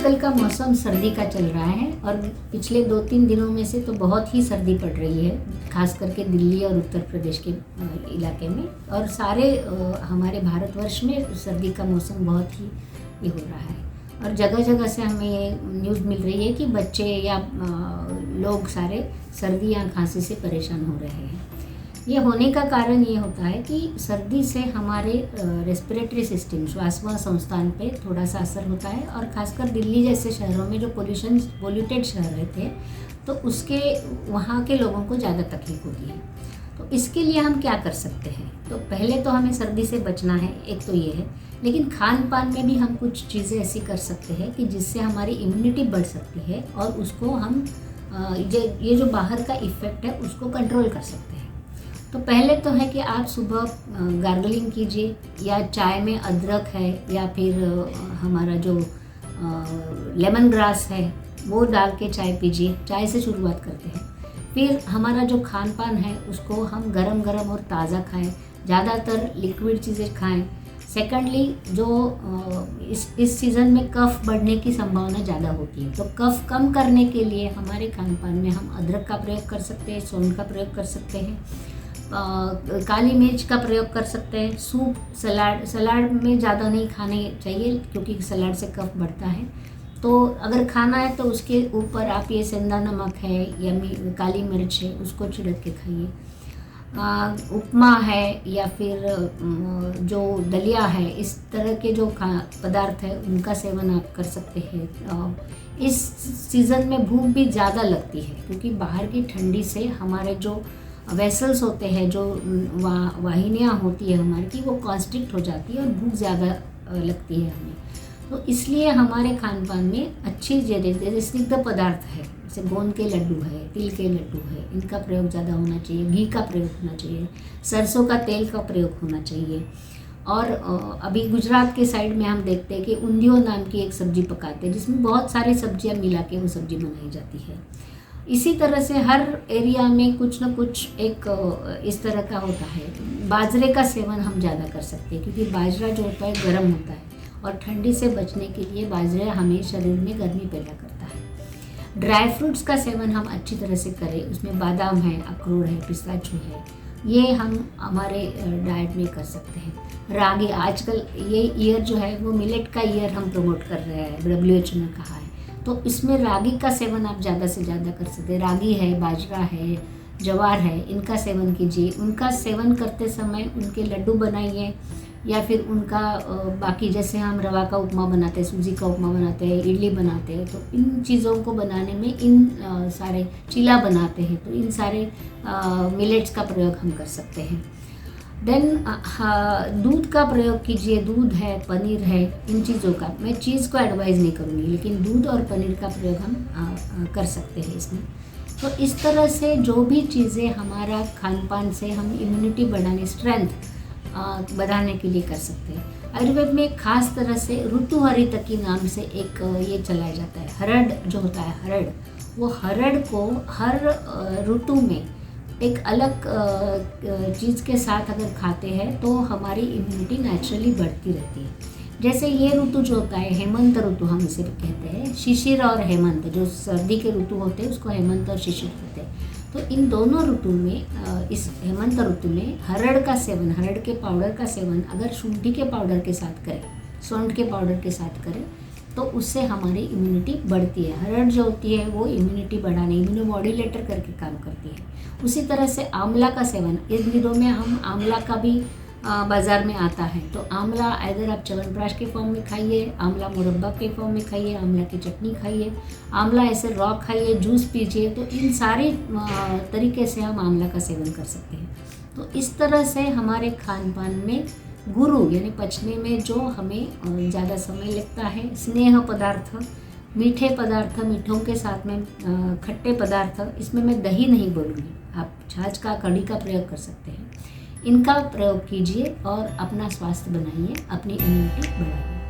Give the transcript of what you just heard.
आजकल का मौसम सर्दी का चल रहा है और पिछले 2-3 दिनों में से तो बहुत ही सर्दी पड़ रही है, खास करके दिल्ली और उत्तर प्रदेश के इलाके में। और सारे हमारे भारतवर्ष में सर्दी का मौसम बहुत ही ये हो रहा है और जगह जगह से हमें ये न्यूज़ मिल रही है कि बच्चे या लोग सारे सर्दी या खांसी से परेशान हो रहे हैं। ये होने का कारण ये होता है कि सर्दी से हमारे रेस्पिरेटरी सिस्टम, श्वासवाह संस्थान पे थोड़ा सा असर होता है और ख़ासकर दिल्ली जैसे शहरों में जो पोल्यूटेड शहर रहते हैं तो उसके वहाँ के लोगों को ज़्यादा तकलीफ होती है। तो इसके लिए हम क्या कर सकते हैं? तो पहले तो हमें सर्दी से बचना है, एक तो ये है, लेकिन खान पान में भी हम कुछ चीज़ें ऐसी कर सकते हैं कि जिससे हमारी इम्यूनिटी बढ़ सकती है और उसको हम ये जो बाहर का इफ़ेक्ट है उसको कंट्रोल कर सकते हैं। तो पहले तो है कि आप सुबह गार्गलिंग कीजिए, या चाय में अदरक है या फिर हमारा जो लेमन ग्रास है वो डाल के चाय पीजिए। चाय से शुरुआत करते हैं। फिर हमारा जो खान पान है उसको हम गरम गरम और ताज़ा खाएं, ज़्यादातर लिक्विड चीज़ें खाएं। सेकेंडली जो इस सीज़न में कफ बढ़ने की संभावना ज़्यादा होती है, तो कफ कम करने के लिए हमारे खान पान में हम अदरक का प्रयोग कर सकते हैं, सौंठ का प्रयोग कर सकते हैं, काली मिर्च का प्रयोग कर सकते हैं। सूप, सलाद में ज़्यादा नहीं खाने चाहिए क्योंकि सलाद से कफ बढ़ता है। तो अगर खाना है तो उसके ऊपर आप ये सेंधा नमक है या काली मिर्च है उसको छिड़क के खाइए। उपमा है या फिर जो दलिया है, इस तरह के जो पदार्थ है उनका सेवन आप कर सकते हैं। इस सीज़न में भूख भी ज़्यादा लगती है क्योंकि बाहर की ठंडी से हमारे जो वेसल्स होते हैं, जो वाहिनियाँ होती है हमारी की, वो कॉन्स्ट्रिक्ट हो जाती है और भूख ज़्यादा लगती है हमें। तो इसलिए हमारे खान पान में अच्छी जैसे स्निग्ध पदार्थ है, जैसे गोंद के लड्डू है, तिल के लड्डू है, इनका प्रयोग ज़्यादा होना चाहिए, घी का प्रयोग होना चाहिए, सरसों का तेल का प्रयोग होना चाहिए। और अभी गुजरात के साइड में हम देखते हैं कि उंधियो नाम की एक सब्ज़ी पकाते हैं जिसमें बहुत सारी सब्जियां मिला के वो सब्ज़ी बनाई जाती है। इसी तरह से हर एरिया में कुछ न कुछ एक इस तरह का होता है। बाजरे का सेवन हम ज़्यादा कर सकते हैं क्योंकि बाजरा जो होता है गर्म होता है और ठंडी से बचने के लिए बाजरा हमें शरीर में गर्मी पैदा करता है। ड्राई फ्रूट्स का सेवन हम अच्छी तरह से करें, उसमें बादाम है, अखरोट है, पिस्ताचू है, ये हम हमारे डाइट में कर सकते हैं। रागी, आजकल ये ईयर जो है वो मिलेट का ईयर हम प्रमोट कर रहे हैं, WHO ने कहा है, तो इसमें रागी का सेवन आप ज़्यादा से ज़्यादा कर सकते हैं। रागी है, बाजरा है, ज्वार है, इनका सेवन कीजिए। उनका सेवन करते समय उनके लड्डू बनाइए या फिर उनका बाकी जैसे हम रवा का उपमा बनाते हैं, सूजी का उपमा बनाते हैं, इडली बनाते हैं, तो इन चीज़ों को बनाने में इन सारे चीला बनाते हैं, तो इन सारे मिलेट्स का प्रयोग हम कर सकते हैं। देन दूध का प्रयोग कीजिए। दूध है, पनीर है, इन चीज़ों का मैं चीज़ को एडवाइज़ नहीं करूँगी, लेकिन दूध और पनीर का प्रयोग हम कर सकते हैं इसमें। तो इस तरह से जो भी चीज़ें हमारा खान पान से हम इम्यूनिटी बढ़ाने, स्ट्रेंथ बढ़ाने के लिए कर सकते हैं। आयुर्वेद में खास तरह से ऋतुहरित के नाम से एक ये चलाया जाता है। हरड़ जो होता है, हरड़, वो हरड़ को हर ऋतु में एक अलग चीज़ के साथ अगर खाते हैं तो हमारी इम्यूनिटी नेचुरली बढ़ती रहती है। जैसे ये ऋतु जो होता है, हेमंत ऋतु हम इसे कहते हैं, शिशिर और हेमंत, जो सर्दी के ऋतु होते हैं उसको हेमंत और शिशिर कहते हैं। तो इन दोनों ऋतु में, इस हेमंत ऋतु में हरड़ का सेवन, हरड़ के पाउडर का सेवन अगर शुंठी के पाउडर के साथ करें, सौंठ के पाउडर के साथ करें तो उससे हमारी इम्यूनिटी बढ़ती है। हरड़ जो होती है वो इम्यूनिटी बढ़ाने, इम्यूनोमॉड्यूलेटर करके काम करती है। उसी तरह से आंवला का सेवन, इन दिनों में हम आंवला का भी बाज़ार में आता है, तो आंवला इधर आप च्यवनप्राश के फॉर्म में खाइए, आंवला मुरब्बा के फॉर्म में खाइए, आंवला की चटनी खाइए, आंवला ऐसे रॉ खाइए, जूस पीजिए। तो इन सारे तरीके से हम आंवला का सेवन कर सकते हैं। तो इस तरह से हमारे खान पान में गुरु यानी पचने में जो हमें ज़्यादा समय लगता है, स्नेह पदार्थ, मीठे पदार्थ, मीठों के साथ में खट्टे पदार्थ, इसमें मैं दही नहीं बोलूँगी, आप छाछ का, कढ़ी का प्रयोग कर सकते हैं। इनका प्रयोग कीजिए और अपना स्वास्थ्य बनाइए, अपनी इम्यूनिटी बढ़ाइए।